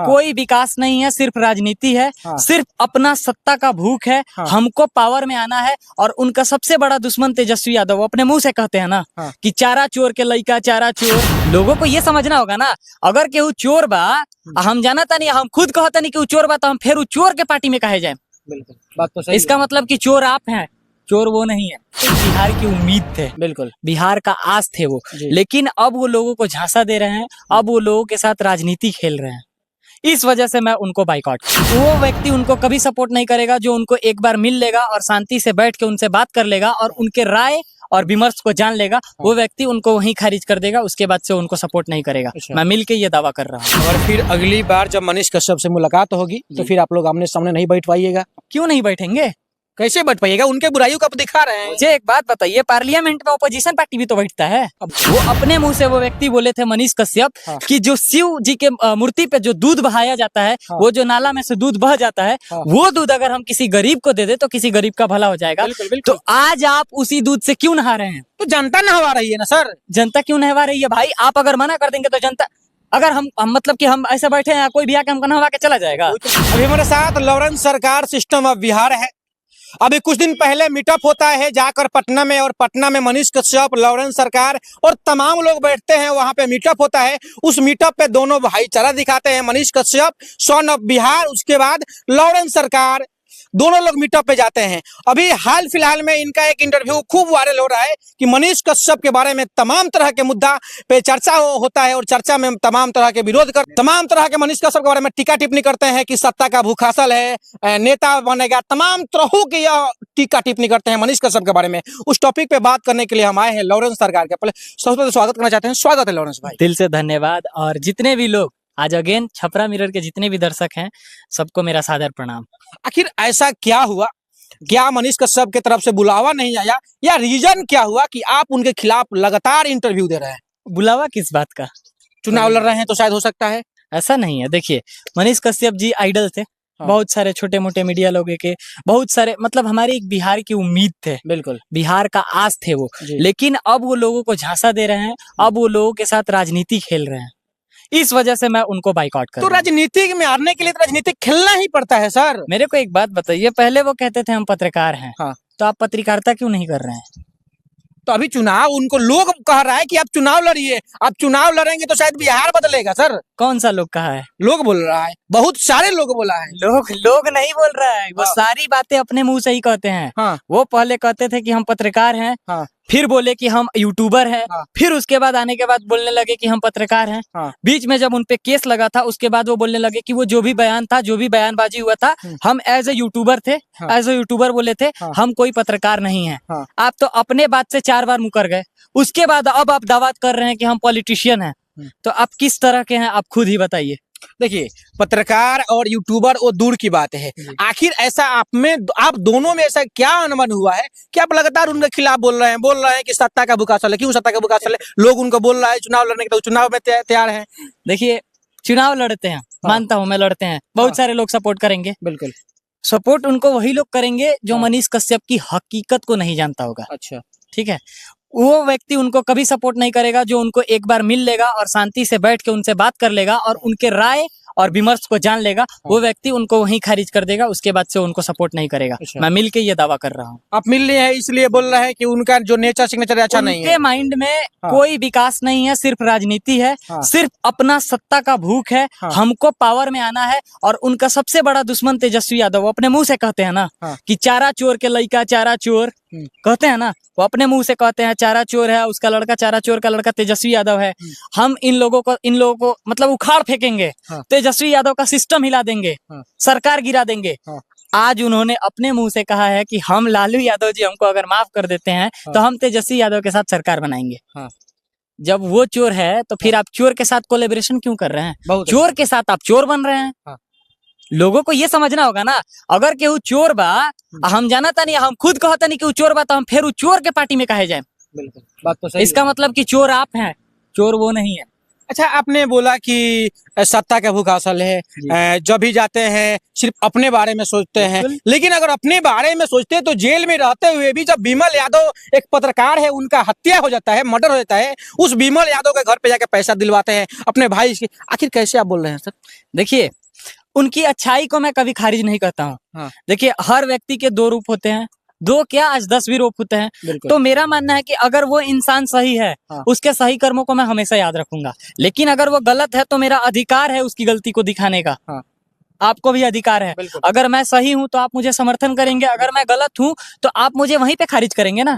हाँ। कोई विकास नहीं है, सिर्फ राजनीति है। हाँ। सिर्फ अपना सत्ता का भूख है। हाँ। हमको पावर में आना है और उनका सबसे बड़ा दुश्मन तेजस्वी यादव, वो अपने मुंह से कहते हैं ना हाँ। कि चारा चोर के लइका चारा चोर। लोगों को ये समझना होगा ना, अगर केहू चोर बा, हम जाना था नहीं, हम खुद कहता नहीं कि वो चोर बा, तो हम फिर चोर के पार्टी में कहे जाए। बिल्कुल, बात तो सही इसका मतलब कि चोर आप हैं, चोर वो नहीं है। बिहार की उम्मीद थे, बिल्कुल बिहार का आस थे वो, लेकिन अब वो लोगों को झांसा दे रहे हैं, अब वो लोगों के साथ राजनीति खेल रहे हैं। इस वजह से मैं उनको बाइकआउट। वो व्यक्ति उनको कभी सपोर्ट नहीं करेगा जो उनको एक बार मिल लेगा और शांति से बैठ के उनसे बात कर लेगा और उनके राय और विमर्श को जान लेगा। वो व्यक्ति उनको वहीं खारिज कर देगा, उसके बाद से उनको सपोर्ट नहीं करेगा। मैं मिलके ये दावा कर रहा हूँ। और फिर अगली बार जब मनीष कश्यप से मुलाकात होगी तो फिर आप लोग आमने सामने नहीं बैठ पाइएगा? क्यों नहीं बैठेंगे? कैसे बैठ पाइएगा? उनके बुराइयों को आप दिखा रहे हैं। मुझे एक बात बताइए, पार्लियामेंट में ओपोजिशन पार्टी भी तो बैठता है। अब वो अपने मुंह से वो व्यक्ति बोले थे, मनीष कश्यप, कि जो शिव जी के मूर्ति पे जो दूध बहाया जाता है, वो जो नाला में से दूध बह जाता है, वो दूध अगर हम किसी गरीब को दे दे तो किसी गरीब का भला हो जाएगा। तो आज आप उसी दूध से क्यों नहा रहे हैं? तो जनता नहवा रही है ना सर। जनता क्यों नहवा रही है भाई? आप अगर मना कर देंगे तो जनता, अगर हम मतलब कि हम ऐसे बैठे हैं, कोई भी आके हमको नहवा के चला जाएगा। अभी हमारे साथ लॉरेंस सरकार सिस्टम ऑफ बिहार है। अभी कुछ दिन पहले मीटअप होता है जाकर पटना में, और पटना में मनीष कश्यप, लॉरेंस सरकार और तमाम लोग बैठते हैं। वहां पे मीटअप होता है। उस मीटअप पे दोनों भाईचारा दिखाते हैं। मनीष कश्यप सन ऑफ बिहार, उसके बाद लॉरेंस सरकार, दोनों लोग मीटअप पे जाते हैं। अभी हाल फिलहाल में इनका एक इंटरव्यू खूब वायरल हो रहा है कि मनीष कश्यप के बारे में तमाम तरह के मुद्दा पे चर्चा होता है और चर्चा में तमाम तरह के विरोध कर, तमाम तरह के मनीष कश्यप के बारे में टीका टिप्पणी करते हैं कि सत्ता का भूखासल है, नेता बनेगा, तमाम तरह की यह टीका टिप्पणी करते हैं मनीष कश्यप के बारे में। उस टॉपिक पे बात करने के लिए हम आए हैं लॉरेंस सरकार के। पहले सबसे पहले स्वागत करना चाहते हैं। स्वागत है लॉरेंस भाई। दिल से धन्यवाद। और जितने भी लोग आज अगेन छपरा मिरर के जितने भी दर्शक हैं, सबको मेरा सादर प्रणाम। आखिर ऐसा क्या हुआ, क्या मनीष कश्यप की तरफ से बुलावा नहीं आया, या रीजन क्या हुआ कि आप उनके खिलाफ लगातार इंटरव्यू दे रहे हैं? बुलावा किस बात का? चुनाव लड़ रहे हैं तो शायद हो सकता है। ऐसा नहीं है। देखिए, मनीष कश्यप जी आइडल थे। बहुत सारे छोटे मोटे मीडिया लोगों के, बहुत सारे, मतलब हमारी एक बिहार की उम्मीद थे। बिल्कुल, बिहार का आस थे वो, लेकिन अब वो लोगों को झांसा दे रहे हैं, अब वो लोगों के साथ राजनीति खेल रहे हैं। इस वजह से मैं उनको बाइकआउट कर रहा हूं। तो राजनीति में हारने के लिए तो राजनीति खेलना ही पड़ता है सर। मेरे को एक बात बताइए, पहले वो कहते थे हम पत्रकार हैं, तो आप पत्रकारिता क्यों नहीं कर रहे हैं? तो अभी चुनाव, उनको लोग कह रहा है कि आप चुनाव लड़िए, आप चुनाव लड़ेंगे तो शायद बिहार बदलेगा सर। कौन सा लोग कहा है? लोग बोल रहा है, बहुत सारे लोग बोला है। लोग नहीं बोल रहा है, वो सारी बातें अपने मुंह से ही कहते हैं। वो पहले कहते थे कि हम पत्रकार हैं, फिर बोले कि हम यूट्यूबर हैं, फिर उसके बाद आने के बाद बोलने लगे कि हम पत्रकार हैं। बीच में जब उनपे केस लगा था, उसके बाद वो बोलने लगे कि वो जो भी बयान था, जो भी बयानबाजी हुआ था, हम एज ए यूट्यूबर थे, एज ए यूट्यूबर बोले थे, हम कोई पत्रकार नहीं है। आप तो अपने बात से 4 बार मुकर गए। उसके बाद अब आप दावा कर रहे हैं कि हम पॉलिटिशियन हैं। तो आप किस तरह के हैं, आप खुद ही बताइए। देखिए, पत्रकार और यूट्यूबर वो दूर की बात है। आखिर ऐसा आप दोनों में ऐसा क्या अनबन हुआ है कि आप लगातार उनके खिलाफ बोल रहे हैं कि सत्ता का भूखासल है? क्यों सत्ता का भूखासल है? लोग उनको बोल रहा है चुनाव लड़ने के, तो चुनाव में तैयार है। देखिए, चुनाव लड़ते हैं, मानता हूं मैं, लड़ते हैं, बहुत सारे लोग सपोर्ट करेंगे। बिल्कुल, सपोर्ट उनको वही लोग करेंगे जो मनीष कश्यप की हकीकत को नहीं जानता होगा। अच्छा, ठीक है। वो व्यक्ति उनको कभी सपोर्ट नहीं करेगा जो उनको एक बार मिल लेगा और शांति से बैठ के उनसे बात कर लेगा और उनके राय और विमर्श को जान लेगा। वो व्यक्ति उनको वहीं खारिज कर देगा, उसके बाद से उनको सपोर्ट नहीं करेगा। मैं मिलके ये दावा कर रहा हूँ। आप मिल रहे हैं इसलिए बोल रहे हैं कि उनका जो नेचर सिग्नेचर अच्छा नहीं है? उनके माइंड में कोई विकास नहीं है, सिर्फ राजनीति है। सिर्फ अपना सत्ता का भूख है। हमको पावर में आना है और उनका सबसे बड़ा दुश्मन तेजस्वी यादव, वो अपने मुंह से कहते हैं ना कि चारा चोर के लइका चारा चोर, कहते हैं ना, वो अपने मुंह से कहते हैं चारा चोर है उसका लड़का, चारा चोर का लड़का तेजस्वी यादव है। हम इन लोगों को मतलब उखाड़ फेंकेंगे, तेजस्वी यादव का सिस्टम हिला देंगे, सरकार गिरा देंगे। आज उन्होंने अपने मुंह से कहा है कि हम लालू यादव जी हमको अगर माफ कर देते हैं तो हम तेजस्वी यादव के साथ सरकार बनाएंगे। जब वो चोर है तो फिर आप चोर के साथ कोलेबरेशन क्यों कर रहे हैं? चोर के साथ आप चोर बन रहे हैं। लोगों को ये समझना होगा ना, अगर केहू चोर बा, हम जाना था नहीं, हम खुद कहता नहीं कि वो चोर बा, तो हम फिर चोर के पार्टी में कहे जाए। बिल्कुल, बात तो सही। इसका मतलब कि चोर आप हैं, चोर वो नहीं है। अच्छा, आपने बोला कि सत्ता का भूख हासिल है, जब भी जाते हैं सिर्फ अपने बारे में सोचते हैं, लेकिन अगर अपने बारे में सोचते हैं तो जेल में रहते हुए भी जब विमल यादव एक पत्रकार है उनका हत्या हो जाता है, मर्डर हो जाता है, उस विमल यादव के घर पे जाके पैसा दिलवाते हैं अपने भाई से, आखिर कैसे आप बोल रहे हैं सर? देखिए, उनकी अच्छाई को मैं कभी खारिज नहीं करता हूँ। हाँ। देखिए, हर व्यक्ति के दो रूप होते हैं, दो क्या आज 10 भी रूप होते हैं। तो मेरा मानना है कि अगर वो इंसान सही है, हाँ। उसके सही कर्मों को मैं हमेशा याद रखूंगा, लेकिन अगर वो गलत है तो मेरा अधिकार है उसकी गलती को दिखाने का। हाँ। आपको भी अधिकार है। अगर मैं सही हूं तो आप मुझे समर्थन करेंगे, अगर मैं गलत हूं तो आप मुझे वहीं पे खारिज करेंगे ना,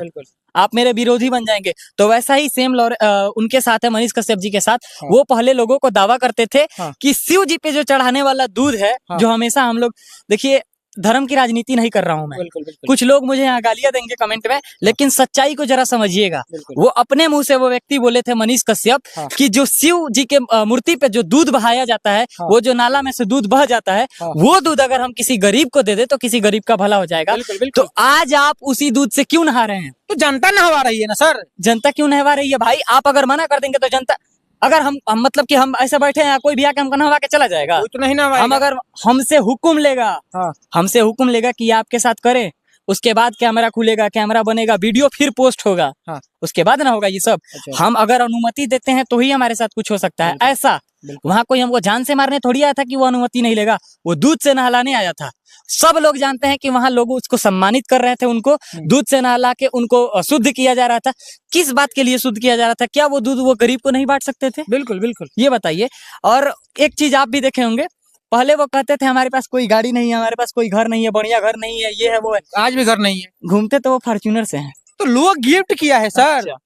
आप मेरे विरोधी बन जाएंगे। तो वैसा ही सेम उनके साथ है, मनीष कश्यप जी के साथ। हाँ। वो पहले लोगों को दावा करते थे हाँ। कि शिव जी पे जो चढ़ाने वाला दूध है, हाँ। जो हमेशा हम लोग, देखिए धर्म की राजनीति नहीं कर रहा हूं मैं, कुछ लोग मुझे यहाँ गालियां देंगे कमेंट में, लेकिन सच्चाई को जरा समझिएगा। वो अपने मुंह से वो व्यक्ति बोले थे, मनीष कश्यप, हाँ। कि जो शिव जी के मूर्ति पे जो दूध बहाया जाता है, हाँ। वो जो नाला में से दूध बह जाता है, हाँ। वो दूध अगर हम किसी गरीब को दे दे तो किसी गरीब का भला हो जाएगा। तो आज आप उसी दूध से क्यों नहा रहे हैं? तो जनता नहवा रही है ना सर। जनता क्यों नहवा रही है भाई? आप अगर मना कर देंगे तो जनता, अगर हम मतलब कि हम ऐसे बैठे हैं, कोई भी आके हमको नहवा के चला जाएगा? तो नहीं नहवाएगा। हम अगर हमसे हुक्म लेगा, हाँ। हमसे हुक्म लेगा कि ये आपके साथ करें, उसके बाद कैमरा खुलेगा, कैमरा बनेगा, वीडियो फिर पोस्ट होगा। हाँ। उसके बाद ना होगा ये सब। अच्छा। हम अगर अनुमति देते हैं तो ही हमारे साथ कुछ हो सकता है। ऐसा वहां कोई हमको जान से मारने थोड़ी आया था कि वो अनुमति नहीं लेगा, वो दूध से नहलाने आया था। सब लोग जानते हैं कि वहां लोग उसको सम्मानित कर रहे थे, उनको दूध से नहला के उनको शुद्ध किया जा रहा था। किस बात के लिए शुद्ध किया जा रहा था? क्या वो दूध वो गरीब को नहीं बांट सकते थे? बिल्कुल बिल्कुल, ये बताइए। और एक चीज आप भी देखे होंगे, पहले वो कहते थे हमारे पास कोई गाड़ी नहीं है, हमारे पास कोई घर नहीं है, बढ़िया घर नहीं है, ये है वो है। आज भी घर नहीं है। घूमते तो वो फॉर्च्यूनर से हैं। तो लोग गिफ्ट किया है सर। अच्छा।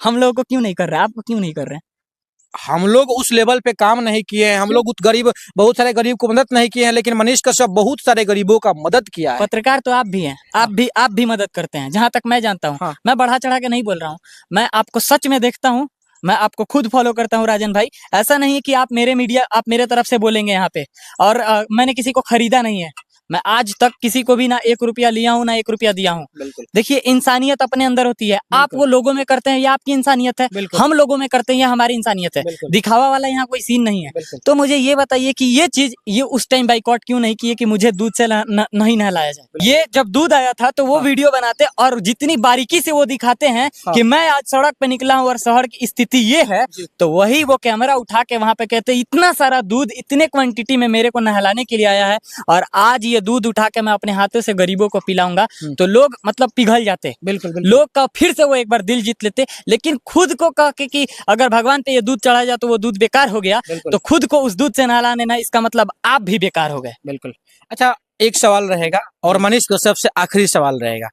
हम लोगों को क्यों नहीं कर रहे? आपको क्यों नहीं कर रहे? हम लोग उस लेवल पे काम नहीं किए हैं, हम लोग उस गरीब, बहुत सारे गरीब को मदद नहीं किए हैं, लेकिन मनीष कश्यप बहुत सारे गरीबों का मदद किया है। पत्रकार तो आप भी हैं, आप भी मदद करते हैं, जहां तक मैं जानता हूं। हाँ। मैं बढ़ा चढ़ा के नहीं बोल रहा हूं, मैं आपको सच में देखता हूं, मैं आपको खुद फॉलो करता हूं राजन भाई। ऐसा नहीं है कि आप मेरे तरफ से बोलेंगे यहाँ पे, और मैंने किसी को खरीदा नहीं है। मैं आज तक किसी को भी ना 1 रुपया लिया हूँ, ना 1 रुपया दिया हूँ। देखिए, इंसानियत अपने अंदर होती है। आप वो लोगों में करते हैं, ये आपकी इंसानियत है। हम लोगों में करते हैं, ये हमारी इंसानियत है। दिखावा वाला यहाँ कोई सीन नहीं है। तो मुझे ये बताइए कि ये चीज, ये उस टाइम बाइकआउट क्यों नहीं किए कि मुझे दूध से नहीं नहलाया जाए? ये जब दूध आया था तो वो वीडियो बनाते और जितनी बारीकी से वो दिखाते हैं कि मैं आज सड़क पे निकला हूँ और शहर की स्थिति ये है, तो वही वो कैमरा उठा के वहां पे कहते इतना सारा दूध इतने क्वांटिटी में मेरे को नहलाने के लिए आया है, और आज ये दूध उठा के मैं अपने हाथों से गरीबों को पिलाऊंगा। तो लोग मतलब पिघल जाते। बिल्कुल। लोग का फिर से वो एक बार दिल जीत लेते, लेकिन खुद को कह के कि अगर भगवान पे ये दूध चढ़ा जाए तो वो दूध बेकार हो गया, तो खुद को उस दूध से नहलाने ना, इसका मतलब आप भी बेकार हो गए। बिल्कुल। अच्छा, एक सवाल रहेगा और मनीष कश्यप से आखिरी सवाल रहेगा।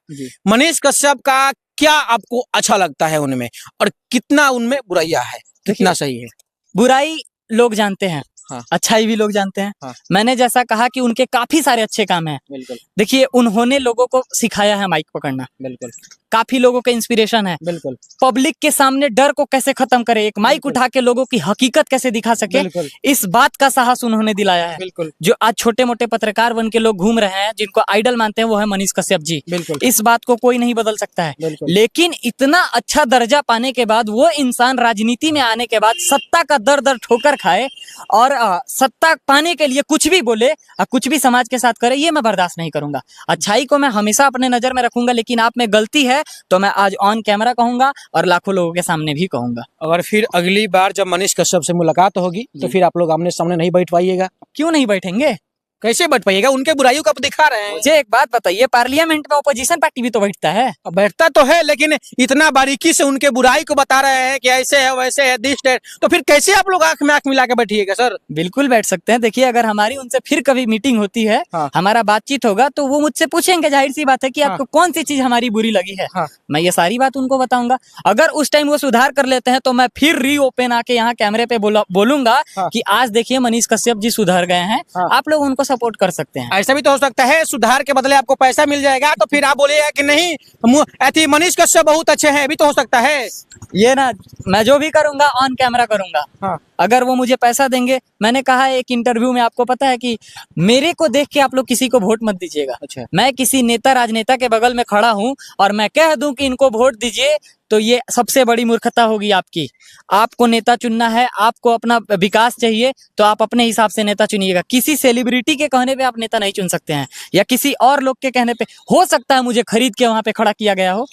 मनीष कश्यप का क्या आपको अच्छा लगता है उनमें, और कितना उनमें बुराइयां है, कितना सही है? बुराई लोग जानते हैं, हाँ। अच्छाई भी लोग जानते हैं। हाँ। मैंने जैसा कहा कि उनके काफी सारे अच्छे काम हैं। बिल्कुल। देखिए, उन्होंने लोगों को सिखाया है माइक पकड़ना। बिल्कुल। काफी लोगों के इंस्पिरेशन है। बिल्कुल। पब्लिक के सामने डर को कैसे खत्म करे, एक माइक उठा के लोगों की हकीकत कैसे दिखा सके, इस बात का साहस उन्होंने दिलाया है। बिल्कुल। जो आज छोटे मोटे पत्रकार बन के लोग घूम रहे हैं, जिनको आइडल मानते हैं, वो है मनीष कश्यप जी। बिल्कुल। इस बात को कोई नहीं बदल सकता है। लेकिन इतना अच्छा दर्जा पाने के बाद वो इंसान राजनीति में आने के बाद सत्ता का दर दर ठोकर खाए और सत्ता पाने के लिए कुछ भी बोले और कुछ भी समाज के साथ करे, ये मैं बर्दाश्त नहीं करूंगा। अच्छाई को मैं हमेशा अपने नजर में रखूंगा, लेकिन आप में गलती है तो मैं आज ऑन कैमरा कहूंगा और लाखों लोगों के सामने भी कहूंगा। अगर फिर अगली बार जब मनीष कश्यप से मुलाकात होगी तो फिर आप लोग आमने सामने नहीं बैठ पाइएगा? क्यों नहीं बैठेंगे? कैसे बैठ पाइएगा? उनके बुराइयों को आप दिखा रहे हैं। मुझे एक बात बताइए, पार्लियामेंट में अपोजिशन पार्टी भी तो बैठता है। बैठता तो है, लेकिन इतना बारीकी से उनके बुराई को बता रहे हैं कि ऐसे है वैसे है दिस है, तो फिर कैसे आप लोग आंख में आंख मिला के बैठिएगा सर? बिल्कुल बैठ सकते हैं। देखिए, अगर हमारी उनसे फिर कभी मीटिंग होती है, हाँ। हमारा बातचीत होगा, तो वो मुझसे पूछेंगे, जाहिर सी बात है कि आपको कौन सी चीज हमारी बुरी लगी है। हाँ। मैं ये सारी बात उनको बताऊंगा। अगर उस टाइम वो सुधार कर लेते हैं तो मैं फिर रीओपन आके यहाँ कैमरे पे बोलूंगा कि आज देखिए मनीष कश्यप जी सुधर गए हैं। आप लोग उनको सपोर्ट कर सकते हैं। ऐसा भी तो हो सकता है सुधार के बदले आपको पैसा मिल जाएगा, तो फिर आप बोलिएगा कि नहीं मनीष कश्यप बहुत अच्छे हैं, भी तो हो सकता है। ये ना, मैं जो भी करूंगा ऑन कैमरा करूंगा। हाँ। अगर वो मुझे पैसा देंगे, मैंने कहा है एक इंटरव्यू में, आपको पता है कि मेरे को देख के आप लोग किसी को वोट मत दीजिएगा। अच्छा। मैं किसी नेता राजनेता के बगल में खड़ा हूं और मैं कह दूं कि इनको वोट दीजिए, तो ये सबसे बड़ी मूर्खता होगी आपकी। आपको नेता चुनना है, आपको अपना विकास चाहिए, तो आप अपने हिसाब से नेता चुनिएगा। किसी सेलिब्रिटी के कहने पे आप नेता नहीं चुन सकते हैं, या किसी और लोग के कहने पे। हो सकता है मुझे खरीद के वहां पे खड़ा किया गया हो,